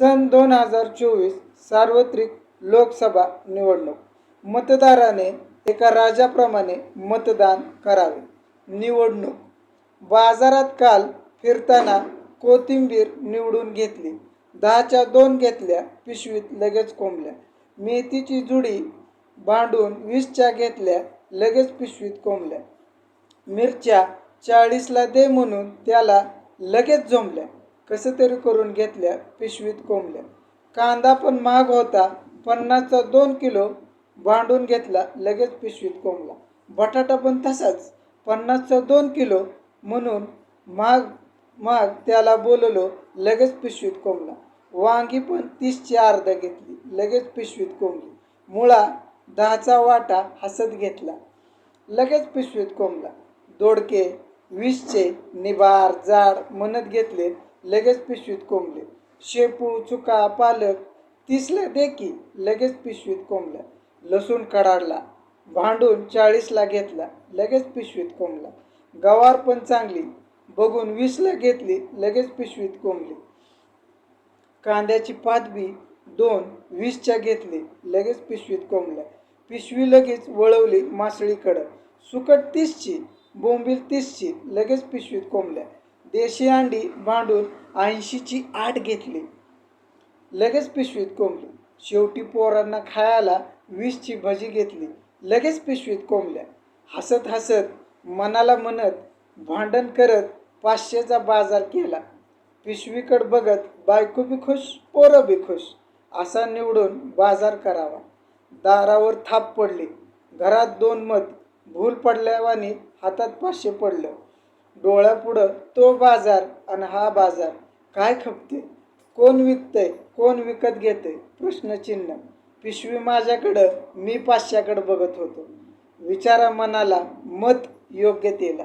सन 2024 सार्वत्रिक लोकसभा निवडणूक. मतदाराने एका राजाप्रमाणे मतदान करावे. निवडणूक. बाजारात काल फिरताना कोथिंबीर निवडून घेतली. 10च्या 2 घेतल्या, पिशवीत लगेच कोंबल्या. मेथीची जुडी भांडून 20च्या घेतल्या, लगेच पिशवीत कोंबल्या. मिरच्या 40ला दे म्हणून त्याला लगेच झोंबल्या. कसं तरी करून घेतल्या, पिशवीत कोंबल्या. कांदा पण महाग होता, 50चा 2 किलो भांडून घेतला, लगेच पिशवीत कोंबला. बटाटा पण तसाच, 50चा 2 किलो म्हणून महाग त्याला बोललो, लगेच पिशवीत कोंबला. वांगी पण 30ची अर्धा घेतली, लगेच पिशवीत कोंबली. मुळा 10चा वाटा हसत घेतला, लगेच पिशवीत कोंबला. दोडके 20चे निबार जाड म्हणत घेतले, लगेच पिशवीत कोंबले. शेपू, चुका, पालक 30ला दे की, लगेच पिशवीत कोंबल्या. लसूण कडाडला, भांडून 40ला घेतला, लगेच पिशवीत कोंबला. गवार पण चांगली बघून 20ला घेतली, लगेच पिशवीत कोंबली. कांद्याची पात बी 2 20च्या घेतली, लगेच पिशवीत कोंबल्या. पिशवी लगेच वळवली मासळीकडं. सुकट 30ची, बोंबील 30ची, लगेच पिशवीत कोंबल्या. देशी अंडी भांडून 80ची 8 घेतली, लगेच पिशवीत कोंबली. शेवटी पोरांना खायला 20ची भजी घेतली, लगेच पिशवीत कोंबल्या. हसत हसत मनाला म्हणत भांडण करत 500चा बाजार केला. पिशवीकडं बघत बायको बी खुश, पोरं बी खुश. असा निवडून बाजार करावा. दारावर थाप पडली, घरात 2 मत. भूल पडल्यावानी हातात 500 पडलं. डोळ्यापुढं तो बाजार आणि हा बाजार. काय खपते? कोण विकतंय, कोण विकत घेतंय? प्रश्नचिन्ह. पिशवी माझ्याकडं, मी 500कडं बघत होतो. विचारा मनाला, मत योग्यतेला.